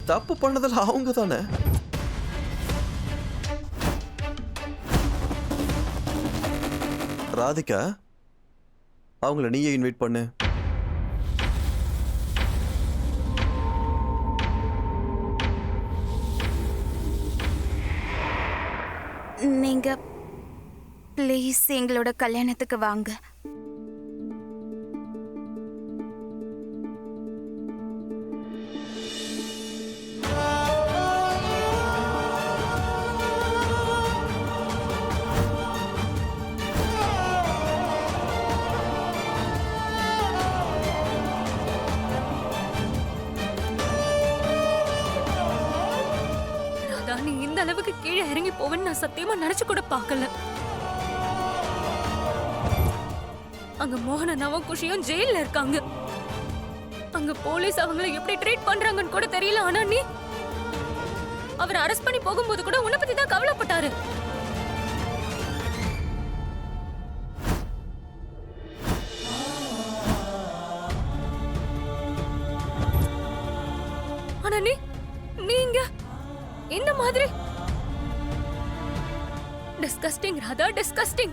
தப்பு பண்ணதில் அவங்க தானே. ராதிகா, அவங்கள நீயே இன்வைட் பண்ணு. நீங்க ப்ளீஸ் எங்களோட கல்யாணத்துக்கு வாங்க. நீ இந்த அளவுக்கு கீழே இறங்கி போவேன்னு நான் சத்தியமா நினைச்சு கூட பார்க்கல. அங்க மோகனனாவும் குஷியும் ஜெயில்ல இருக்காங்க. அங்க போலீஸ் அவங்கள எப்படி ட்ரீட் பண்றாங்கன்னு கூட தெரியல. ஆனா நீ அவர் அரெஸ்ட் பண்ணி போகும்போது கூட உன்னை பத்தி தான் கவலைப்பட்டாரு. ஆனா நீங்க இந்த மாதிரி டிஸ்கஸ்டிங் ராதா, டிஸ்கஸ்டிங்.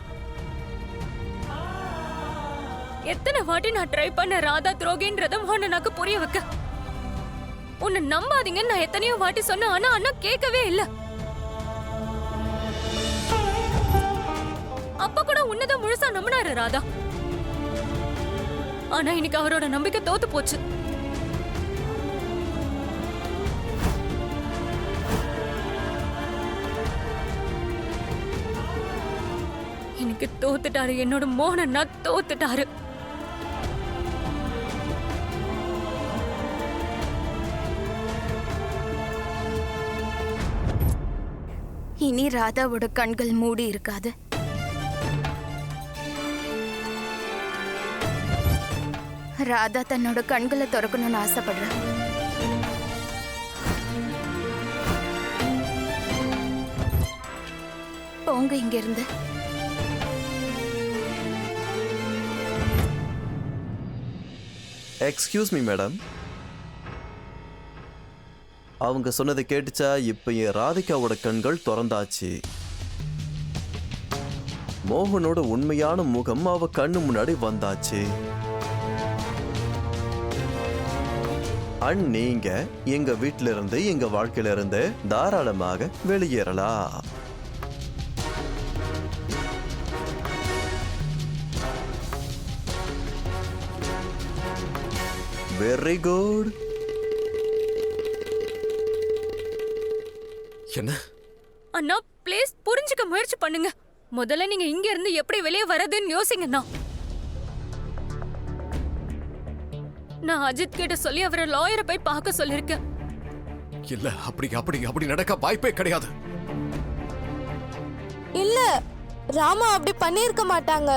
எத்தனை வாட்டி நான் ட்ரை பண்ண ராதா துரோகின்றத மோகனனாக்கு புரிய வைக்க. உன்னை நம்பாதீங்கன்னு நான் எத்தனையோ வாட்டி சொன்னேன். ஆனா அண்ணா கேட்கவே இல்ல. அப்ப கூட உன்னதான் முழுசா நம்பினாரு ராதா. ஆனா இன்னைக்கு அவரோட நம்பிக்கை தோத்து போச்சு. எனக்கு தோத்துட்டாரு. என்னோட மோகனன்னா தோத்துட்டாரு. இனி ராதாவோட கண்கள் மூடி இருக்காது. ராதா தன்னோட கண்களை திறக்கணும்னு ஆசைப்படுற. போங்க இங்க இருந்து. எக்ஸ்கியூஸ் மீ மேடம், அவங்க சொன்னதை கேட்டுச்சா? இப்ப என் ராதிகாவோட கண்கள் திறந்தாச்சு. மோகனோட உண்மையான முகம் அவ கண்ணு முன்னாடி வந்தாச்சு. நீங்க எங்க வீட்டில இருந்து, எங்க வாழ்க்கையில இருந்து தாராளமாக வெளியேறலாம். Very good. என்ன அண்ணா ப்ளீஸ் புரிஞ்சுக்க முயற்சி பண்ணுங்க. முதல்ல நீங்க இங்க இருந்து எப்படி வெளியே வரதுன்னு யோசிங்கண்ணா. நான் அஜித் கிட்ட சொல்லி அவரை லாயரை போய் பார்க்க சொல்லிருக்கேன். இல்ல, அப்படி அப்படி அப்படி நடக்க வாய்ப்பே கிடையாது. இல்ல, ராமா அப்படி பண்ணிருக்க மாட்டாங்க.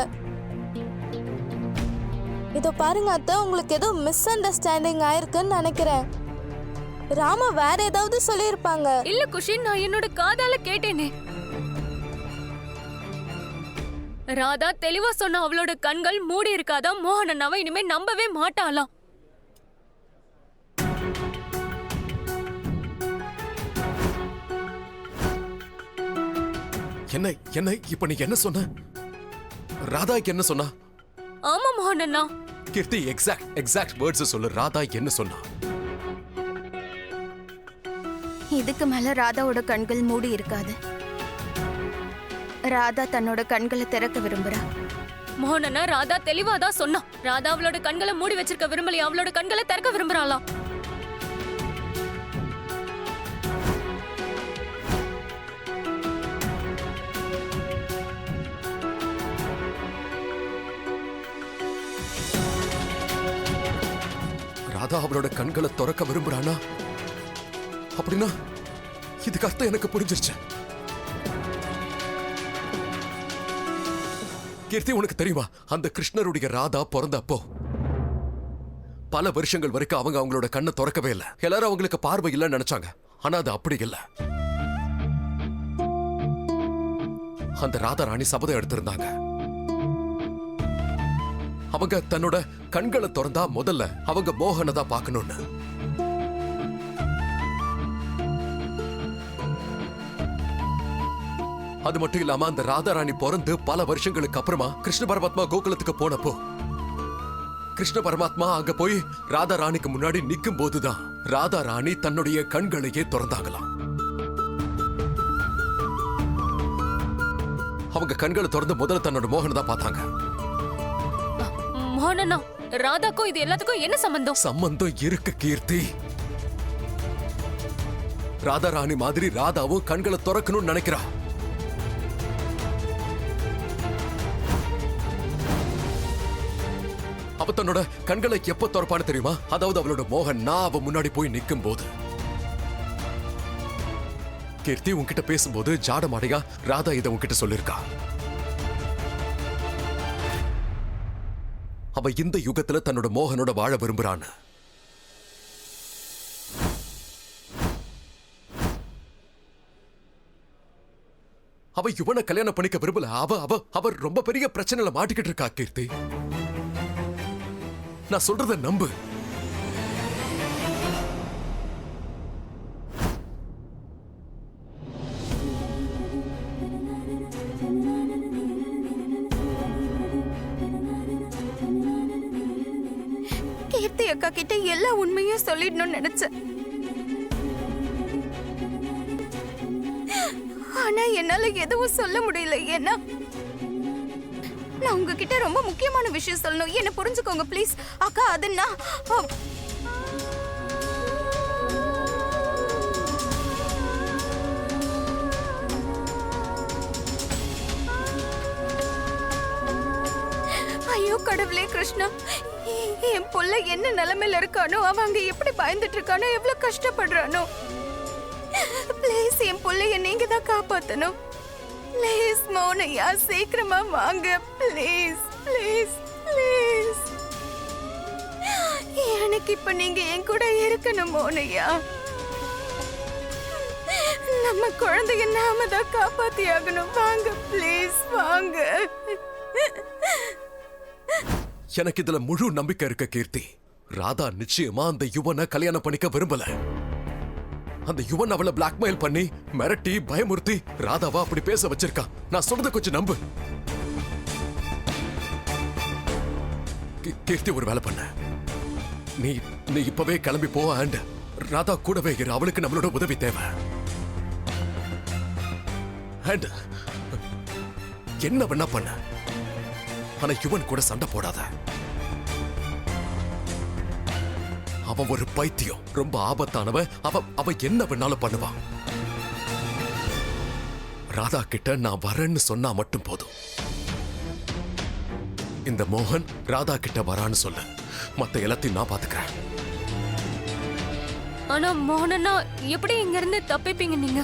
இதோ பாருங்க அத்தை, உங்களுக்கு ஏதோ மிஸ் அண்டர்ஸ்டாண்டிங் ஆயிருக்குன்னு நினைக்கிறேன். ராமா வேற ஏதாவது சொல்லியிருப்பாங்க. இல்ல குஷி, நான் என்னோட காதால கேட்டேனே. ராதா தெளிவா சொன்ன அவளோட கண்கள் மூடி இருக்காதா. மோகனனாவை இனிமே நம்பவே மாட்டாளாம். என்ன என்ன இப்ப நீ என்ன சொன்ன? ராதாக்கு என்ன சொன்னா? ஆமா மோகனண்ணா. கீர்த்தி, எக்ஸாக்ட் வேர்ட்ஸ் சொல்லு. ராதா என்ன சொன்னா? இதுக்கு மேல ராதாவோட கண்கள் மூடி இருக்காது. ராதா தன்னோட கண்களை திறக்க விரும்புறா. மோகனண்ணா, ராதா தெளிவாதான் சொன்னா. ராதா அவளோட கண்களை மூடி வச்சிருக்க விரும்பலையா, அவளோட கண்களை திறக்க விரும்புறாளாம். ராதா அவளோட கண்களை திறக்க விரும்புறானா? அப்படின்னா இதுக்கு அர்த்தம் எனக்கு புரிஞ்சிருச்சு. கீர்த்தி, உனக்கு தெரியுமா, அந்த கிருஷ்ணருடைய ராதா பிறந்தப்போ பல வருஷங்கள் வரைக்கும் அவங்க அவங்களோட கண்ணை திறக்கவே இல்லை. எல்லாரும் அவங்களுக்கு பார்வை இல்லைன்னு நினைச்சாங்க. ஆனா அது அப்படி இல்லை. அந்த ராதா ராணி சபதம் எடுத்திருந்தாங்க. அவங்க தன்னோட கண்களை திறந்தா முதல்ல அவங்க மோகனை தான் பார்க்கணும்னு. அது மட்டும் இல்லாம அந்த ராதாராணி பிறந்து பல வருஷங்களுக்கு அப்புறமா கிருஷ்ண பரமாத்மா கோகுலத்துக்கு போனப்போ கிருஷ்ண பரமாத்மா அங்க போய் ராதாராணிக்கு முன்னாடி நிக்கும் போதுதான் ராதாராணி தன்னுடைய கண்களையே திறந்தாங்களாம். அவங்க கண்களை திறந்து முதல்ல தன்னோட மோகனை தான் பார்த்தாங்க. மோகனண்ணா, ராதாக்கும் இது எல்லாத்துக்கும் என்ன சம்பந்தம்? சம்பந்தம் இருக்கு கீர்த்தி. ராதாராணி மாதிரி ராதாவும் கண்களை திறக்கணும்னு நினைக்கிறா. அவ தன்னோட கண்களை எப்ப திறப்பான்னு தெரியுமா? அதாவது அவளோட மோகன் நான் அவ முன்னாடி போய் நிக்கும் போது. கீர்த்தி உன்கிட்ட பேசும்போது ஜாடமாடையா ராதா இதை உன்கிட்ட சொல்லிருக்கா. அவ இந்த யுகத்துல தன்னோட மோகனோட வாழ விரும்புறான்னு. அவ யுவனை கல்யாணம் பண்ணிக்க விரும்பல. அவ ரொம்ப பெரிய பிரச்சனையில மாட்டிக்கிட்டு இருக்கா கீர்த்தி. நான் சொல்றத நம்பு. கீர்த்தி அக்கா கிட்ட எல்லா உண்மையும் சொல்லிடணும்னு நினைச்சேன். ஆனா என்னால எதுவும் சொல்ல முடியல. ஏன்னா நான் உங்ககிட்ட ரொம்ப முக்கியமான விஷயம் சொல்லணும். என்ன புரிஞ்சுக்கோங்க ப்ளீஸ். அக்கா அது நான் ஐயோ கடவுளே கிருஷ்ணா, என் புள்ள என்ன நிலைமையில இருக்கானோ, அவன் அங்க எப்படி பயந்துட்டு இருக்கானோ, எவ்வளவு கஷ்டப்படுறானோ. ப்ளீஸ் என் புள்ளைய நீங்க தான் காப்பாத்தணும். ப்ளீஸ் மௌனையா, சீக்கிரமா வாங்க ப்ளீஸ் ப்ளீஸ் ப்ளீஸ். எனக்கு இப்ப நீங்க என் கூட இருக்கணும் மௌனையா. நம்ம குழந்தைய நாம தான் காப்பாத்தி ஆகணும். வாங்க ப்ளீஸ் வாங்க. எனக்கு இதுல முழு நம்பிக்கை இருக்க கீர்த்தி. ராதா நிச்சயமா அந்த யுவனை கல்யாணம் பண்ணிக்க விரும்பல. அந்த யுவன் அவளை பிளாக்மெயில் பண்ணி மிரட்டி பயமுறுத்தி ராதாவா அப்படி பேச வச்சிருக்கா. நான் சொல்றத கொஞ்சம் நம்பு கீர்த்தி. ஒரு வேலை பண்ண, நீ இப்பவே கிளம்பி போ. அண்ட் ராதா கூடவே இரு. அவளுக்கு நம்மளோட உதவி தேவை. அண்ட் என்ன வேணா பண்ண, ஆனா யுவன் கூட சண்டை போடாத. அவன் ஒரு பைத்தியம், ரொம்ப ஆபத்தானவ. அவ என்ன வேணாலும் பண்ணுவான். ராதா கிட்ட நான் வரேன்னு சொன்னா மட்டும் போதும். இந்த மோகன் ராதா கிட்ட வரான்னு சொல்லு. மத்த எல்லாத்தையும் நான் பாத்துக்கிறேன். ஆனா மோகனண்ணா, எப்படி இங்க இருந்து தப்பிப்பீங்க நீங்க?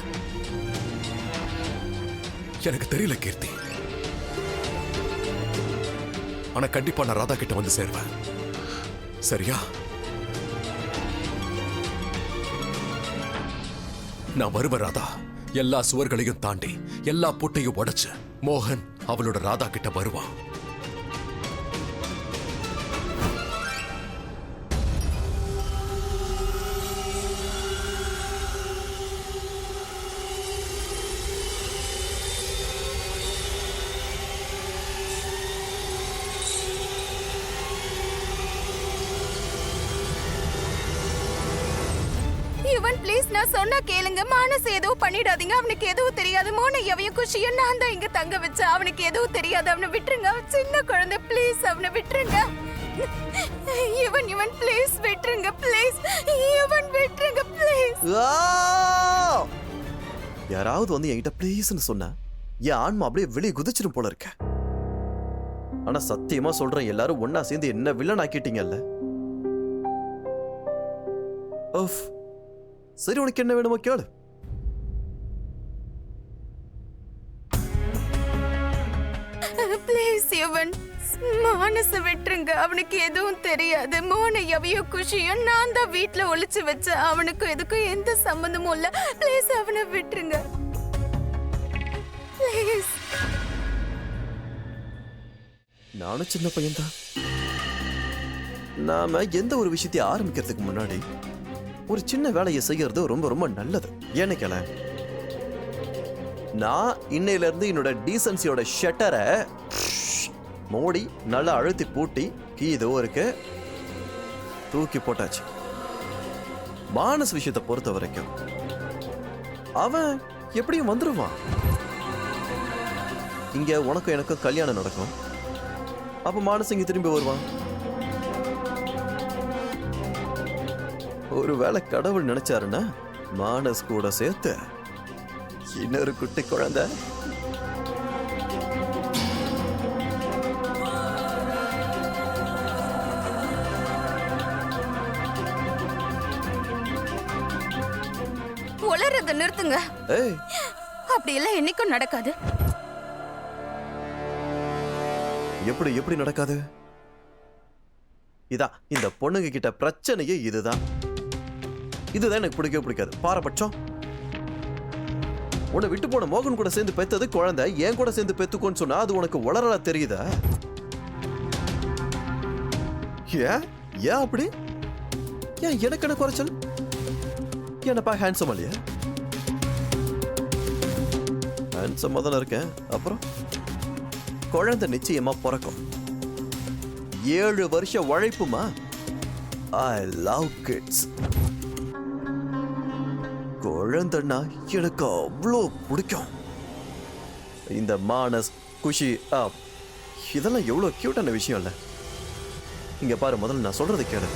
எனக்கு தெரியல கீர்த்தி. ஆனா கண்டிப்பா நான் ராதா கிட்ட வந்து சேர்வேன். சரியா? நான் வருவேன் ராதா. எல்லா சுவர்களையும் தாண்டி எல்லா பூட்டையும் உடைச்சு மோகன் அவளோட ராதா கிட்ட வருவான். யுவன் ப்ளீஸ் நான் சொன்னா கேளுங்க. மானஸ் எதுவும் பண்ணிடாதீங்க. அவனுக்கு எதுவும் தெரியாது. மோனையாவையும் குஷியும் நான் தான் இங்க தங்க வச்சேன். அவனுக்கு எதுவும் தெரியாது. அவனை விட்டுருங்க. அவன் சின்ன குழந்தை. ப்ளீஸ் அவனை விட்டுருங்க. யுவன் ப்ளீஸ் விட்டுருங்க. ப்ளீஸ் யுவன் விட்டுருங்க ப்ளீஸ். யாராவது வந்து என்கிட்ட ப்ளீஸ்னு சொன்னா என் ஆன்மா அப்படியே வெளியே குதிச்சிடும் போல இருக்க. ஆனா சத்தியமா சொல்றேன், எல்லாரும் ஒன்னா சேர்ந்து என்ன வில்லன் ஆக்கிட்டீங்கல்ல. சரி, உனக்கு என்ன வேணுமோ கேளு. ப்ளீஸ் யுவன், மானஸ விட்டுருங்க. அவனுக்கு எதுவும் தெரியாது. மோனையாவையும் குஷியும் நான் தான் வீட்டுல ஒளிச்சு வச்சேன். அவனுக்கும் எதுக்கும் எந்த சம்பந்தமும் இல்ல. ப்ளீஸ் அவனை விட்டுருங்க ப்ளீஸ். நானும் சின்ன பையன்தான். நாம எந்த ஒரு விஷயத்தை ஆரம்பிக்கிறதுக்கு முன்னாடி ஒரு சின்ன வேலையை செய்யறது ரொம்ப ரொம்ப நல்லது. ஏன்னு கேள, நான் இன்னையில இருந்து என்னோட டீசன்சியோட ஷட்டரை மூடி நல்லா அழுத்தி பூட்டி கீ இதோ இருக்கு தூக்கி போட்டாச்சு. மானஸ் விஷயத்தை பொறுத்த வரைக்கும் அவன் எப்படியும் வந்துருவான். இங்க உனக்கும் எனக்கும் கல்யாணம் நடக்கும். அப்ப மானஸ் இங்க திரும்பி வருவான். ஒருவேளை கடவுள் நினைச்சாருன்னா மானஸ் கூட சேர்த்து இன்னொரு குட்டி குழந்தை. உளறத நிறுத்துங்க. ஏய், அப்படி எல்லாம் என்னைக்கும் நடக்காது. எப்படி எப்படி நடக்காது? இதான் இந்த பொண்ணுங்க கிட்ட பிரச்சனையே இதுதான். இதுதான் எனக்கு பிடிக்கவே பிடிக்காது. பாரபட்சம். உன்னை விட்டு போன மோகன் கூட சேர்ந்து பெத்தது குழந்தை, என் கூட சேர்ந்து பெத்துக்கோன்னு சொன்னா அது உனக்கு உளறலா தெரியுதா? ஏன் ஏன் அப்படி? ஏன் எனக்கு என்ன குறைச்சல்? என்னப்பா ஹேண்ட்ஸம் இல்லையா? ஹேண்ட்ஸமா தானே இருக்கேன். அப்புறம் குழந்தை நிச்சயமா பிறக்கும். 7 வருஷ உழைப்புமா. I love kids. குழந்தைன்னா எனக்கு அவ்வளோ பிடிக்கும். இந்த மானஸ் குஷி இதெல்லாம் எவ்வளோ கியூட்டான விஷயம் இல்ல? இங்க பாரு, முதல்ல நான் சொல்றதை கேளு.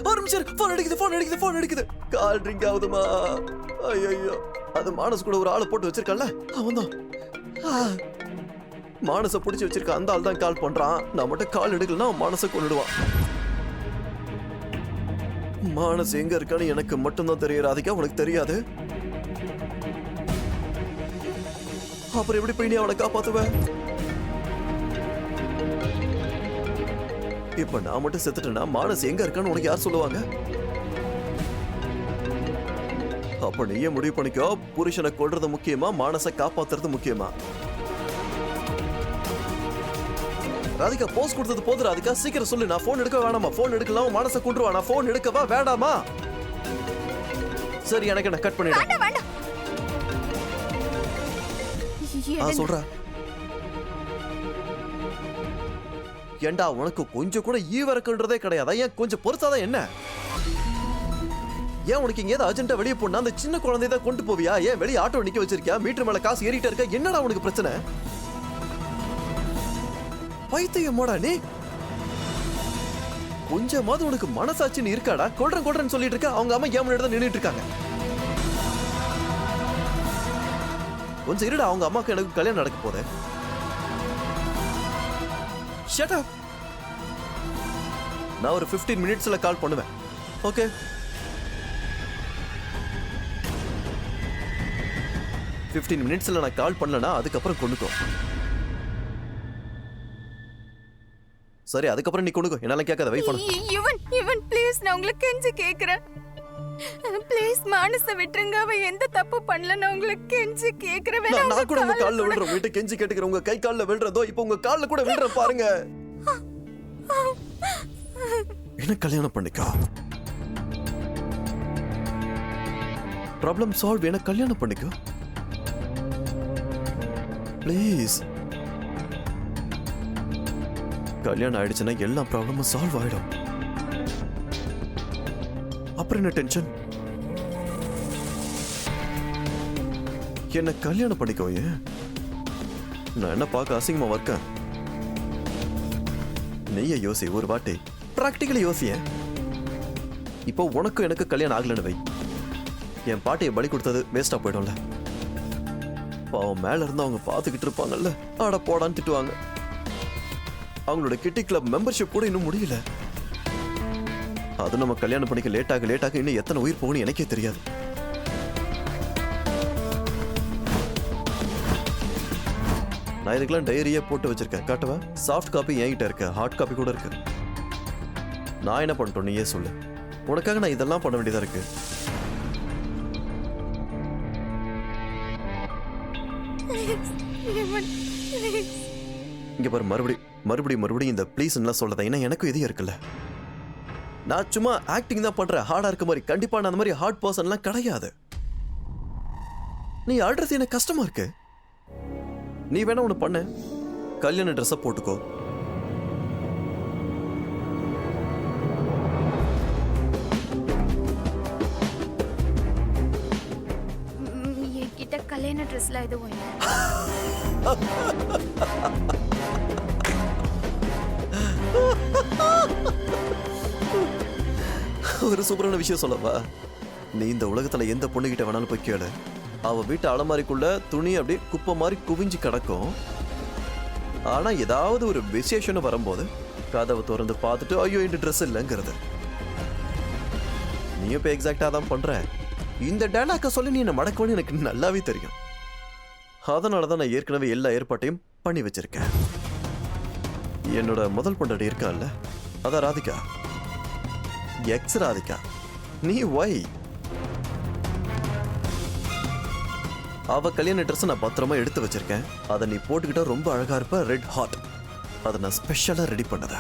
ஒரு நிமிஷம், போன் அடிக்குது. கால் ரிங் ஆகுதுமா. ஐயோ, அது மானஸ் கூட ஒரு ஆளை போட்டு வச்சிருக்கல, அவன்தான். மானச பிடிச்சி வச்சிருக்க அந்த ஆள் தான் கால் பண்றான். நான் மட்டும் கால் எடுக்கலன்னா மானச கொண்டுடுவான். மானஸ் எங்க இருக்கான்னு எனக்கு மட்டும்தான் தெரியும் ராதிகா, உனக்கு தெரியாது. அப்புறம் எப்படி போய் நீ அவனை காப்பாத்துவ? இப்ப நான் மட்டும் செத்துட்டேன்னா மானஸ் எங்க இருக்கான்னு உனக்கு யார் சொல்லுவாங்க? அப்ப நீயே முடிவு பண்ணிக்கோ, புருஷனை கொல்றது முக்கியமா மானச காப்பாத்துறது முக்கியமா? ராதிகா போஸ்ட் கொடுத்தது போது ராதிகா, சீக்கிரம் சொல்லு. நான் போன் எடுக்க வேணாமா? போன் எடுக்கலாம் மானச கொன்றுவா. நான் போன் எடுக்கவா வேண்டாமா? சரி, எனக்கு நான் கட் பண்ணிடுறேன். வேண்டாம் வேண்டாம். சொல்றா. ஏண்டா உனக்கு கொஞ்சம் கூட ஈவரக்குன்றதே கிடையாதா? ஏன் கொஞ்சம் பொறுத்தாதான் என்ன? ஏன் உனக்கு இங்க ஏதாவது அர்ஜென்ட்டா வெளியே போனா அந்த சின்ன குழந்தைய தான் கொண்டு போவியா? ஏன் வெளியே ஆட்டோ நிக்க வச்சிருக்கியா? மீட்டர் மேல காசு ஏறிட்டே இருக்க. என்னடா உனக்கு பிரச்சனை? பைத்தியமோடா நீ? கொஞ்சமாவது உனக்கு மனசாட்சின்னு இருக்காடா? கொல்றேன்னு சொல்லிட்டு இருக்க. அவங்க அம்மா ஏன் முன்னாடி தான் நின்னுட்டு இருக்காங்க. கொஞ்சம் இருடா, அவங்க அம்மாக்கு எனக்கு கல்யாணம் நடக்க போதே. Shut up. நான் ஒரு 15 மினிட்ஸ்ல கால் பண்ணுவேன். ஓகே? மினிட்ஸ்ல நான் கால் பண்ணலனா அதுக்கப்புறம் கொண்டுக்கோ. சரி, அதுக்கப்புறம் நீ கொண்டுக்கோ. என்னால கேட்காத, வெயிட் பண்ணு. யுவன் ப்ளீஸ், நான் உங்களுக்கு கெஞ்சி கேக்குறேன். ப்ளீஸ் மானச விட்டுருங்க. அவ எந்த தப்பு பண்ணல. நான் உங்களுக்கு கெஞ்சி கேக்குறேன். நான் கூட உங்க கால்ல விழுறேன். வீட்டு கெஞ்சி கேட்டுக்கிறேன். உங்க கை கால்ல விழுறதோ இப்போ உங்க கால்ல கூட விழுற பாருங்க. என்ன கல்யாணம் பண்ணிக்கோ. Problem solve. என்ன கல்யாணம் பண்ணிக்கோ ப்ளீஸ். கல்யாணம் ஆயிடுச்சுன்னா எல்லா ப்ராப்ளமும் சால்வ் ஆயிடும். அப்புறம் என்ன டென்ஷன்? என்ன கல்யாணம் பண்ணிக்கோ. ஏன் நான் என்ன பார்க்க அசிங்கமா இருக்கேன்? நெய்ய யோசி ஒரு வாட்டி. பிராக்டிக்கலி யோசிய. இப்போ உனக்கும் எனக்கு கல்யாணம் ஆகலன்னு வை. என் பாட்டியை பலி கொடுத்தது வேஸ்டா போயிடும்ல. பாவம் மேல இருந்து அவங்க பார்த்துக்கிட்டு இருப்பாங்கல்ல, ஆட போடான்னு திட்டுவாங்க. அவங்களோட கிட்டி கிளப் மெம்பர்ஷிப் கூட இன்னும் முடியல. அது நம்ம கல்யாணம் பண்ணிக்க லேட்டாக இன்னும் எத்தனை உயிர் போகணும் எனக்கே தெரியாது. நான் இதுக்கெல்லாம் டைரியே போட்டு வச்சிருக்கேன். காட்டுவா? சாஃப்ட் காப்பி என்கிட்ட இருக்கு, ஹார்ட் காப்பி கூட இருக்கு. நான் என்ன பண்ணிட்டோம் நீயே சொல்லு. உனக்காக நான் இதெல்லாம் பண்ண வேண்டியதா இருக்கு. இங்க பாரு, மறுபடியும் இந்த ப்ளீஸ்லாம் சொல்றத ஏன்னா எனக்கும் இதே இருக்குல்ல. நான் சும்மா ஆக்டிங் தான் பண்றேன், ஹார்டா இருக்க மாதிரி. கண்டிப்பா நான் அந்த மாதிரி ஹார்ட் பர்சன்லாம் கிடையாது. நீ ஆடுறது எனக்கு கஷ்டமா இருக்கு. நீ வேணா ஒன்று பண்ண, கல்யாண ட்ரெஸ்ஸை போட்டுக்கோ. என்கிட்ட கல்யாண ட்ரெஸ்ல எதுவும் இல்லை. ஒரு சூப்பரான விஷயம் சொல்லவா? நீ இந்த உலகத்துல எந்த பொண்ணுகிட்ட வேணாலும் போய் கேளு, அவ வீட்டு அலமாரிக்குள்ள துணி அப்படியே குப்பை மாதிரி குவிஞ்சு கிடக்கும். ஆனா ஏதாவது ஒரு விசேஷம்னு வரும்போது கதவை திறந்து பார்த்துட்டு ஐயோ இந்த ட்ரெஸ் இல்லைங்கிறது. நீ இப்ப எக்ஸாக்டா தான் பண்ற. இந்த டேலாக்க சொல்லி நீ என்ன மடக்கணும்னு எனக்கு நல்லாவே தெரியும். அதனாலதான் நான் ஏற்கனவே எல்லா ஏற்பாட்டையும் பண்ணி வச்சிருக்கேன். என்னோட முதல் பொண்டாட்டி இருக்கான்ல, அதான் ராதிகா, எக்ஸ் ராதிகா. நீ ஒய் அவ கல்யாண ட்ரெஸ் நான் பத்திரமா எடுத்து வச்சிருக்கேன். அதை நீ போட்டுக்கிட்டா ரொம்ப அழகா இருப்ப. Red hot. அதை நான் ஸ்பெஷலா ரெடி பண்ணதா.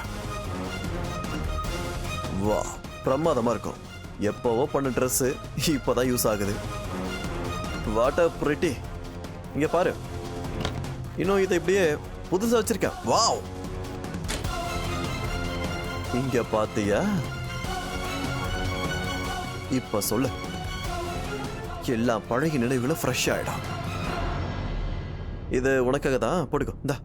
வா, பிரமாதமா இருக்கும். எப்பவோ பண்ண ட்ரெஸ் இப்பதான் யூஸ் ஆகுது. What a pretty. இங்க பாரு, இன்னும் இதை இப்படியே புதுசா வச்சிருக்கேன். வாவ், இங்க பாத்தியா? இப்ப சொல்லு, எல்லா பழகிய நினைவுகளும் ஃப்ரெஷ் ஆயிடும். இது உனக்காக தான், போட்டுக்கோ. இந்தா.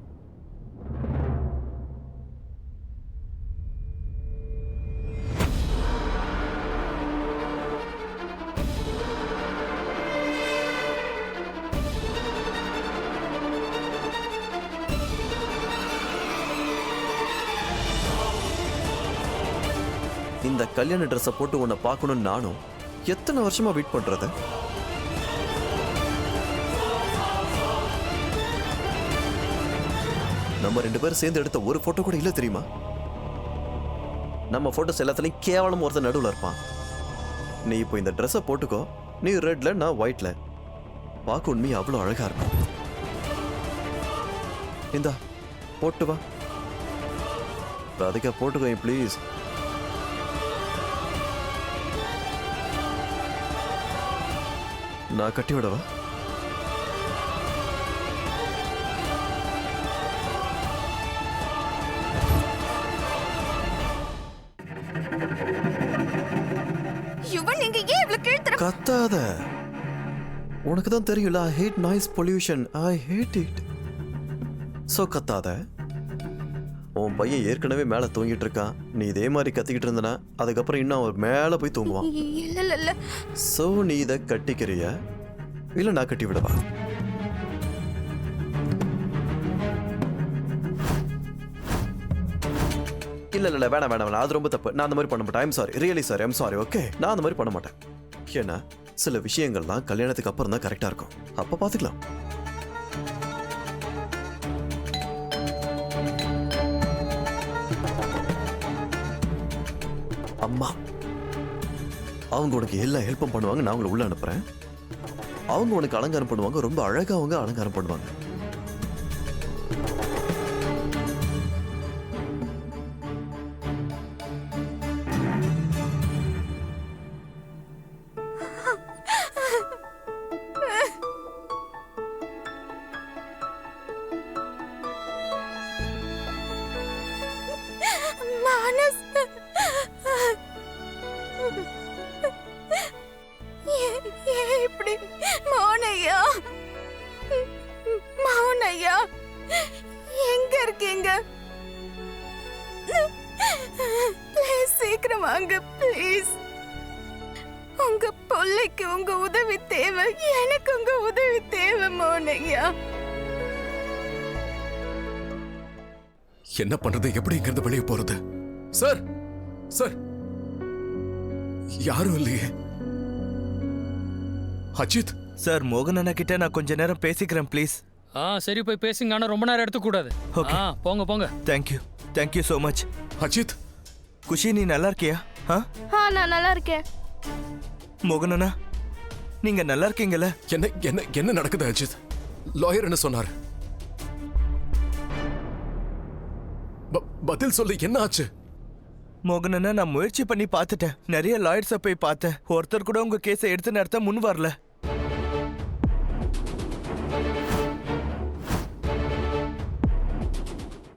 இந்த கல்யாண ட்ரெஸ்ஸை போட்டு உன்னை பார்க்கணும்னு நானும் எத்தனை வருஷமா வெயிட் பண்றது. நம்ம 2 பேரும் சேர்ந்து எடுத்த ஒரு போட்டோ கூட இல்ல தெரியுமா? நம்ம போட்டோஸ் எல்லாத்துலயும் கேவலம் ஒருத்தர் நடுவில் இருப்பான். நீ இப்போ இந்த ட்ரெஸ்ஸை போட்டுக்கோ. நீ ரெட்ல, நான் ஒயிட்ல. பார்க்க உண்மையை அவ்வளோ அழகா இருக்கும். இந்தா போட்டு வா. ராதிகா போட்டுக்கோ ப்ளீஸ். நான் கட்டி விடவா? யுவன், நீங்க ஏன் இவ்வளவு கீழ்த்தர? கத்தாத. உனக்கு தான் தெரியல, I hate noise pollution. I hate it. So கத்தாத. உன் பையன் ஏற்கனவே மேல தூங்கிட்டு இருக்கான். நீ இதே மாதிரி கத்திக்கிட்டு இருந்தனா அதுக்கப்புறம் இன்னும் அவர் மேல போய் தூங்குவான். இல்ல. சோ நீ இதை கட்டிக்கிறியா இல்ல நான் கட்டி விடவா? இல்ல வேணாம். அது ரொம்ப தப்பு. நான் அந்த மாதிரி பண்ண மாட்டேன். I'm sorry, really sorry, I'm sorry. Okay, நான் அந்த மாதிரி பண்ண மாட்டேன். ஏன்னா சில விஷயங்கள்லாம் கல்யாணத்துக்கு அப்புறம் தான் கரெக்டா இருக்கும். அப்ப பாத்துக்கலாம். அம்மா அவங்க உனக்கு எல்லா ஹெல்ப்பும் பண்ணுவாங்க. நான் உங்களை உள்ள அனுப்புறேன். அவங்க உனக்கு அலங்காரம் பண்ணுவாங்க. ரொம்ப அழகா அவங்க அலங்காரம் பண்ணுவாங்க. மானஸ், இப்படி மௌனையா எங்க இருக்கீங்க? ப்ளீஸ் சீக்கிரம் வாங்க ப்ளீஸ். உங்க பிள்ளைக்கு உங்க உதவி தேவை. எனக்கு உங்க உதவி தேவை மௌனையா. என்ன பண்றது? எப்படி இங்கிருந்து வெளியே போறது? சார் சார், யாரும் இல்லையே. அஜித் சார், மோகன் அண்ணா கிட்ட நான் கொஞ்ச நேரம் பேசிக்கிறேன் ப்ளீஸ். சரி, போய் பேசுங்க. ஆனா ரொம்ப நேரம் எடுத்துக்கூடாது. Okay. போங்க. Thank you so much. Ajith, Kushi, நீ நல்லா இருக்கியா? நான் நல்லா இருக்கேன். மோகன் அண்ணா, நீங்க நல்லா இருக்கீங்கல்ல? என்ன நடக்குது அஜித்? லாயர் என்ன சொன்னார்? பதில் சொல்லு, என்ன ஆச்சு? மோகனண்ணா, நான் முயற்சி பண்ணி பார்த்துட்டேன். நிறைய லாயர்ஸை போய் பார்த்தேன். ஒருத்தர் கூட உங்க கேஸை எடுத்து நடத்த முன் வரல.